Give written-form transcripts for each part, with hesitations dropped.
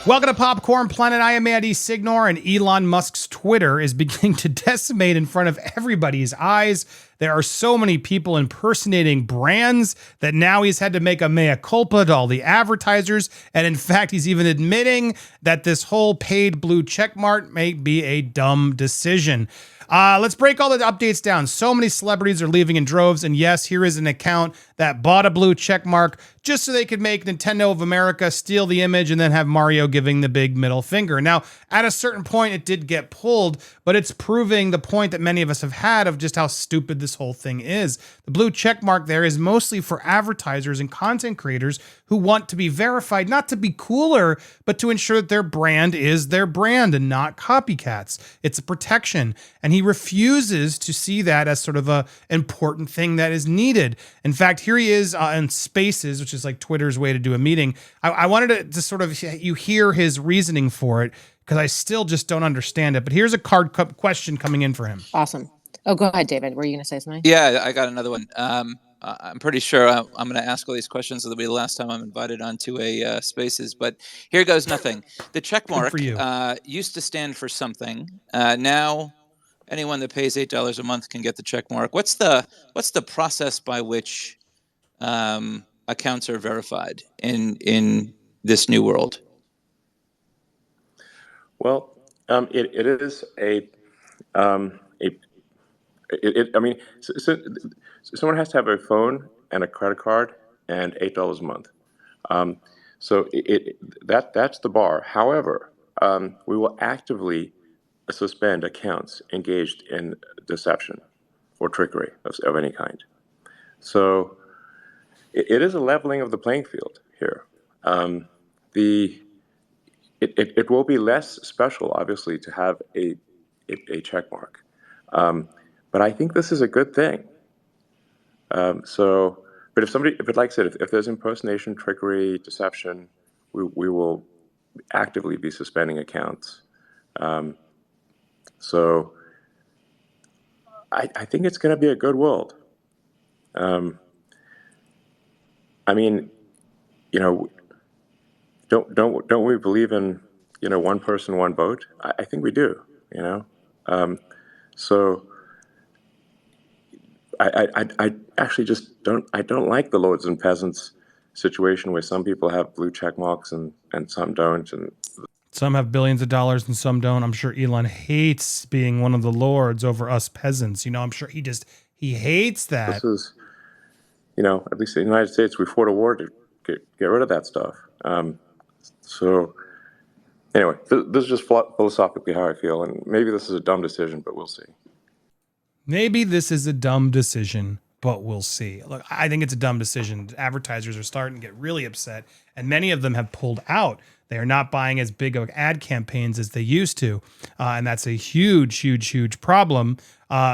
Welcome to Popcorn Planet. I am Andy Signore, and Elon Musk's Twitter is beginning to decimate in front of everybody's eyes. There are so many people impersonating brands that now he's had to make a mea culpa to all the advertisers. And in fact, he's even admitting that this whole paid blue checkmark may be a dumb decision. Let's break all the updates down. So many celebrities are leaving in droves. And yes, here is an account that bought a blue check mark just so they could make Nintendo of America steal the image and then have Mario giving the big middle finger. Now, at a certain point, it did get pulled, but it's proving the point that many of us have had of just how stupid this whole thing is. The blue check mark there is mostly for advertisers and content creators who want to be verified, not to be cooler, but to ensure that their brand is their brand and not copycats. It's a protection. And he refuses to see that as sort of a important thing that is needed. In fact, here he is in Spaces, which is like Twitter's way to do a meeting. I wanted to sort of, you hear his reasoning for it, because I still just don't understand it. But here's a question coming in for him. Awesome. Oh, go ahead, David. Were you going to say something? Yeah, I got another one. I'm pretty sure I'm going to ask all these questions. It'll be the last time I'm invited onto a Spaces, but here goes nothing. The check mark used to stand for something. Now, anyone that pays $8 a month can get the check mark. What's the process by which accounts are verified in this new world? Well, it is someone has to have a phone and a credit card and $8 a month. So that's the bar. However, we will actively suspend accounts engaged in deception or trickery of any kind. So it is a leveling of the playing field here. It will be less special, obviously, to have a check mark. But I think this is a good thing. But like I said, if there's impersonation, trickery, deception, we will actively be suspending accounts. So I think it's going to be a good world. I mean, don't we believe in, one person, one vote? I think we do, So I actually just don't like the lords and peasants situation where some people have blue check marks and some don't. And some have billions of dollars and some don't. I'm sure Elon hates being one of the lords over us peasants. I'm sure he hates that. This is, at least in the United States, we fought a war to get rid of that stuff. So anyway, this is just philosophically how I feel. And maybe this is a dumb decision, but we'll see. Maybe this is a dumb decision, but we'll see. Look, I think it's a dumb decision. Advertisers are starting to get really upset, and many of them have pulled out. They are not buying as big of ad campaigns as they used to. And that's a huge, huge, huge problem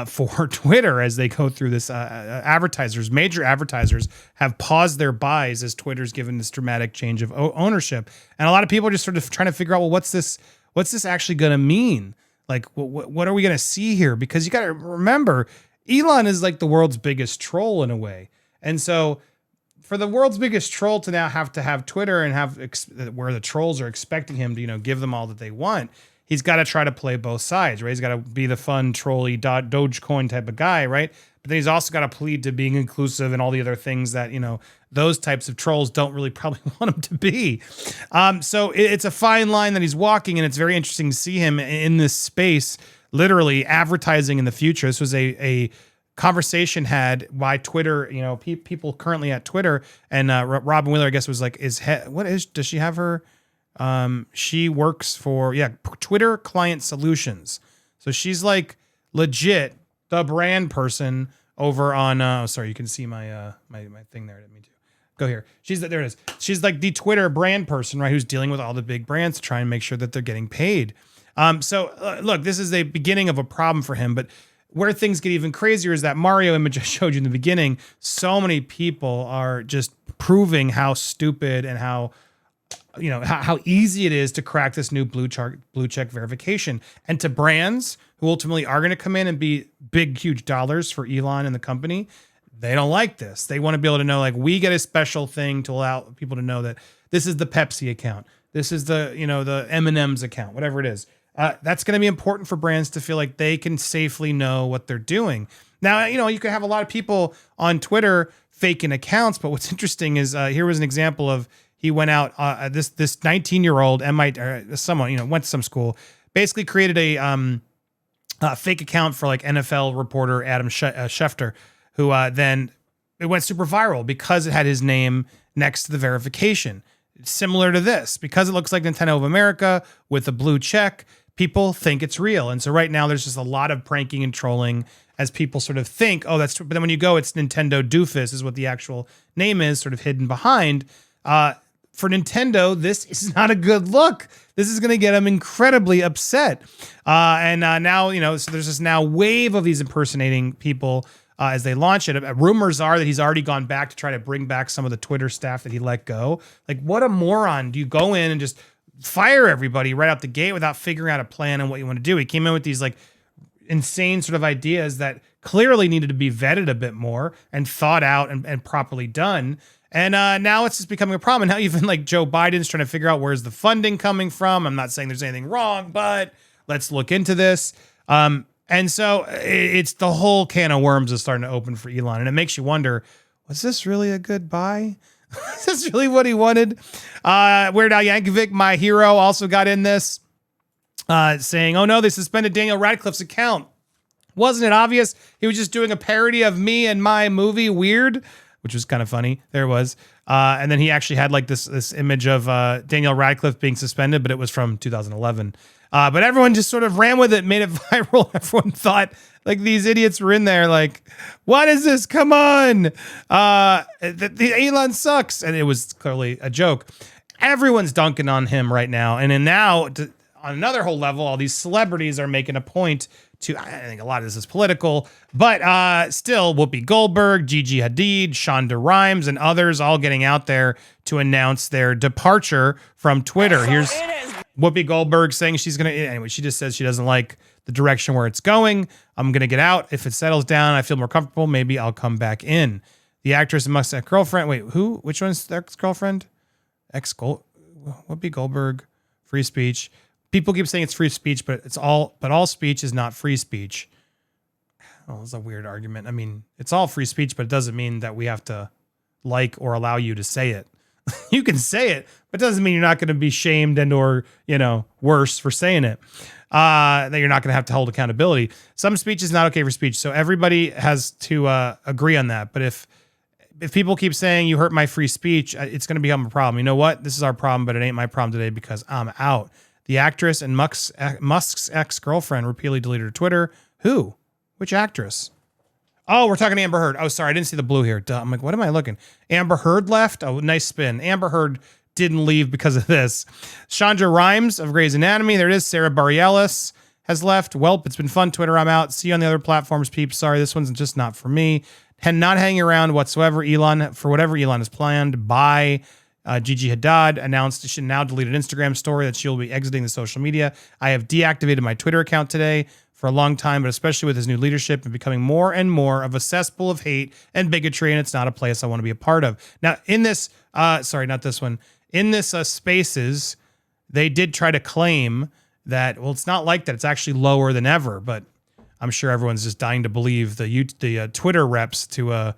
for Twitter as they go through this. Major advertisers have paused their buys as Twitter's given this dramatic change of ownership. And a lot of people are just sort of trying to figure out, well, what's this actually going to mean? Like, what are we going to see here? Because you got to remember, Elon is like the world's biggest troll in a way. And so for the world's biggest troll to now have to have Twitter and have where the trolls are expecting him to, give them all that they want, he's got to try to play both sides, right? He's got to be the fun, trolly, Dogecoin type of guy, right? But then he's also got to plead to being inclusive and all the other things that, those types of trolls don't really probably want him to be. So it's a fine line that he's walking, and it's very interesting to see him in this space, literally advertising in the future. This was a conversation had by Twitter, people currently at Twitter, and Robin Wheeler, I guess, was like, does she have her? She works for, Twitter Client Solutions. So she's like legit the brand person over on, sorry, you can see my my thing there. I didn't mean to. Go here. There it is. She's like the Twitter brand person, right? Who's dealing with all the big brands to try and make sure that they're getting paid. Look, this is the beginning of a problem for him, but where things get even crazier is that Mario image I showed you in the beginning. So many people are just proving how stupid and how easy it is to crack this new blue check verification. And to brands who ultimately are going to come in and be big, huge dollars for Elon and the company, they don't like this. They want to be able to know, like, we get a special thing to allow people to know that this is the Pepsi account. This is the, the M&M's account, whatever it is. That's going to be important for brands to feel like they can safely know what they're doing. Now, you could have a lot of people on Twitter faking accounts, but what's interesting is here was an example of he went out, this 19-year-old someone, went to some school, basically created a fake account for like NFL reporter Adam Schefter, who then it went super viral because it had his name next to the verification. Similar to this, because it looks like Nintendo of America with a blue check, people think it's real. And so right now there's just a lot of pranking and trolling as people sort of think, oh, that's true. But then when you go, it's Nintendo Doofus is what the actual name is, sort of hidden behind. For Nintendo, this is not a good look. This is going to get them incredibly upset. And now, so there's this now wave of these impersonating people as they launch it. Rumors are that he's already gone back to try to bring back some of the Twitter staff that he let go. Like, what a moron. Do you go in and just fire everybody right out the gate without figuring out a plan and what you want to do? He came in with these like insane sort of ideas that clearly needed to be vetted a bit more and thought out and properly done. And now it's just becoming a problem. And now even like Joe Biden's trying to figure out where's the funding coming from. I'm not saying there's anything wrong, but let's look into this. And so it's the whole can of worms is starting to open for Elon. And it makes you wonder, was this really a good buy? Is this really what he wanted? Weird Al Yankovic, my hero, also got in this saying, oh no, they suspended Daniel Radcliffe's account. Wasn't it obvious? He was just doing a parody of me and my movie Weird, which was kind of funny. There it was. And then he actually had like this image of Daniel Radcliffe being suspended, but it was from 2011. But everyone just sort of ran with it, made it viral. Everyone thought like these idiots were in there like, what is this? Come on. The Elon sucks. And it was clearly a joke. Everyone's dunking on him right now. And then now on another whole level, all these celebrities are making a point to, I think a lot of this is political, but still Whoopi Goldberg, Gigi Hadid, Shonda Rhimes, and others all getting out there to announce their departure from Twitter. Here's Whoopi Goldberg saying she's going to, anyway, she just says she doesn't like the direction where it's going. I'm going to get out. If it settles down, I feel more comfortable. Maybe I'll come back in. The actress and Musk's ex-girlfriend. Wait, who? Which one's the ex-girlfriend? Whoopi Goldberg, free speech. People keep saying it's free speech, but all speech is not free speech. Oh, it's a weird argument. I mean, it's all free speech, but it doesn't mean that we have to like or allow you to say it. You can say it, but it doesn't mean you're not going to be shamed and or, worse for saying it. That you're not going to have to hold accountability. Some speech is not okay for speech. So everybody has to agree on that. But if people keep saying you hurt my free speech, it's going to become a problem. You know what? This is our problem, but it ain't my problem today because I'm out. The actress and Musk's ex-girlfriend repeatedly deleted her Twitter. Who? Which actress? Oh, we're talking Amber Heard. Oh, sorry. I didn't see the blue here. Duh. I'm like, what am I looking? Amber Heard left? Oh, nice spin. Amber Heard didn't leave because of this. Shonda Rhimes of Grey's Anatomy. There it is. Sarah Bareilles has left. Welp, it's been fun. Twitter, I'm out. See you on the other platforms, peeps. Sorry, this one's just not for me. And not hanging around whatsoever. Elon, for whatever Elon has planned. Bye. Gigi Hadid announced she now deleted an Instagram story that she'll be exiting the social media. I have deactivated my Twitter account today for a long time, but especially with his new leadership and becoming more and more of a cesspool of hate and bigotry, and it's not a place I want to be a part of. Now, in this, sorry, not this one. In this Spaces, they did try to claim that, well, it's not like that. It's actually lower than ever, but I'm sure everyone's just dying to believe the Twitter reps to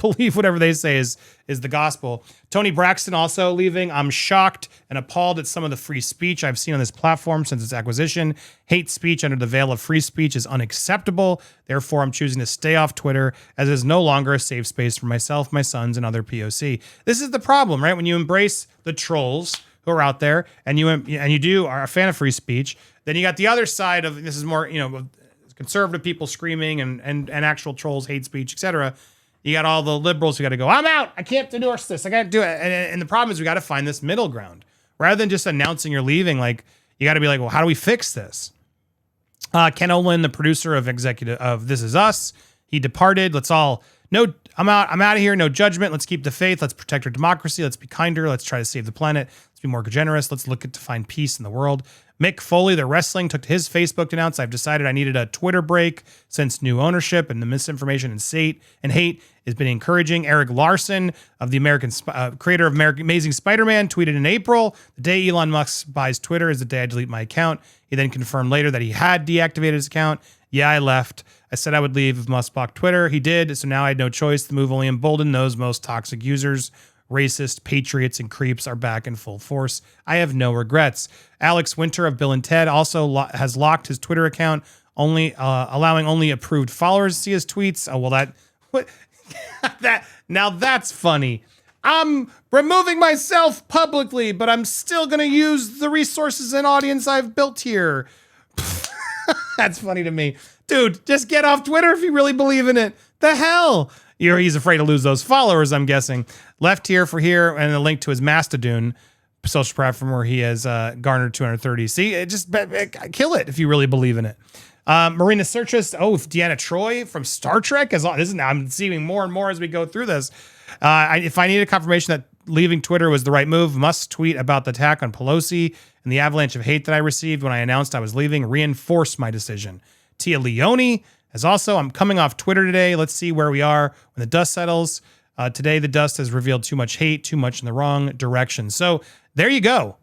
believe whatever they say is the gospel. Tony Braxton also leaving. I'm shocked and appalled at some of the free speech I've seen on this platform since its acquisition. Hate speech under the veil of free speech is unacceptable. Therefore, I'm choosing to stay off Twitter as it is no longer a safe space for myself, my sons, and other POC. This is the problem, right? When you embrace the trolls who are out there and you are a fan of free speech, then you got the other side of this is more, conservative people screaming and actual trolls, hate speech, etc. You got all the liberals who got to go, I'm out. I can't endorse this. I got to do it. And the problem is we got to find this middle ground. Rather than just announcing you're leaving, like you got to be like, well, how do we fix this? Ken Olin, the producer of This Is Us, he departed. I'm out of here. No judgment. Let's keep the faith. Let's protect our democracy. Let's be kinder. Let's try to save the planet. Let's be more generous. Let's look to find peace in the world. Mick Foley, the wrestling, took to his Facebook to announce, I've decided I needed a Twitter break since new ownership and the misinformation and hate has been encouraging. Eric Larson, of the creator of Amazing Spider-Man, tweeted in April, the day Elon Musk buys Twitter is the day I delete my account. He then confirmed later that he had deactivated his account. Yeah, I left. I said I would leave if Musk bought Twitter. He did, so now I had no choice. The move only emboldened those most toxic users. Racist, patriots, and creeps are back in full force. I have no regrets. Alex Winter of Bill and Ted also has locked his Twitter account, allowing only approved followers to see his tweets. Oh, well, now that's funny. I'm removing myself publicly, but I'm still going to use the resources and audience I've built here. That's funny to me. Dude, just get off Twitter if you really believe in it. The hell? He's afraid to lose those followers, I'm guessing. Left here for here, and a link to his Mastodon social platform where he has garnered 230. See, just kill it if you really believe in it. Marina Sirtis, Deanna Troi from Star Trek. I'm seeing more and more as we go through this. If I needed confirmation that leaving Twitter was the right move, Musk's tweet about the attack on Pelosi and the avalanche of hate that I received when I announced I was leaving reinforced my decision. Tia Leone has also, I'm coming off Twitter today. Let's see where we are when the dust settles. Today, the dust has revealed too much hate, too much in the wrong direction. So there you go.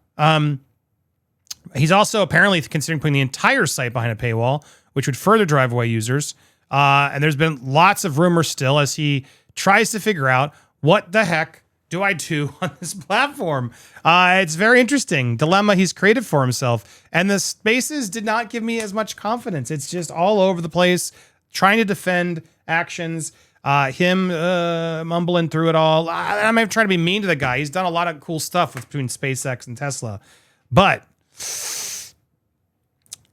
He's also apparently considering putting the entire site behind a paywall, which would further drive away users. And there's been lots of rumors still as he tries to figure out what the heck do I do on this platform. It's very interesting dilemma he's created for himself. And the spaces did not give me as much confidence. It's just all over the place, trying to defend actions, him mumbling through it all. I'm not trying to be mean to the guy. He's done a lot of cool stuff between SpaceX and Tesla. But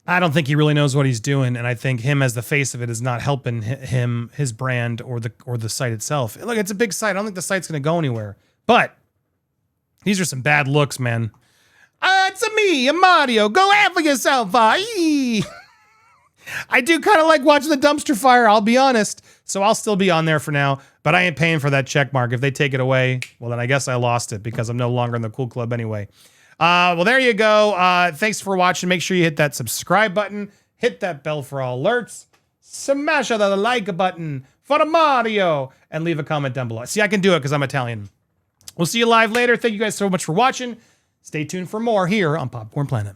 I don't think he really knows what he's doing, and I think him as the face of it is not helping him, his brand, or the site itself. Look, it's a big site. I don't think the site's going to go anywhere. But these are some bad looks, man. It's me, Mario. Go have for yourself. I do kind of like watching the dumpster fire, I'll be honest. So I'll still be on there for now, but I ain't paying for that check mark. If they take it away, well, then I guess I lost it because I'm no longer in the cool club anyway. Well, there you go. Thanks for watching. Make sure you hit that subscribe button. Hit that bell for all alerts. Smash the like button for Mario. And leave a comment down below. See, I can do it because I'm Italian. We'll see you live later. Thank you guys so much for watching. Stay tuned for more here on Popcorn Planet.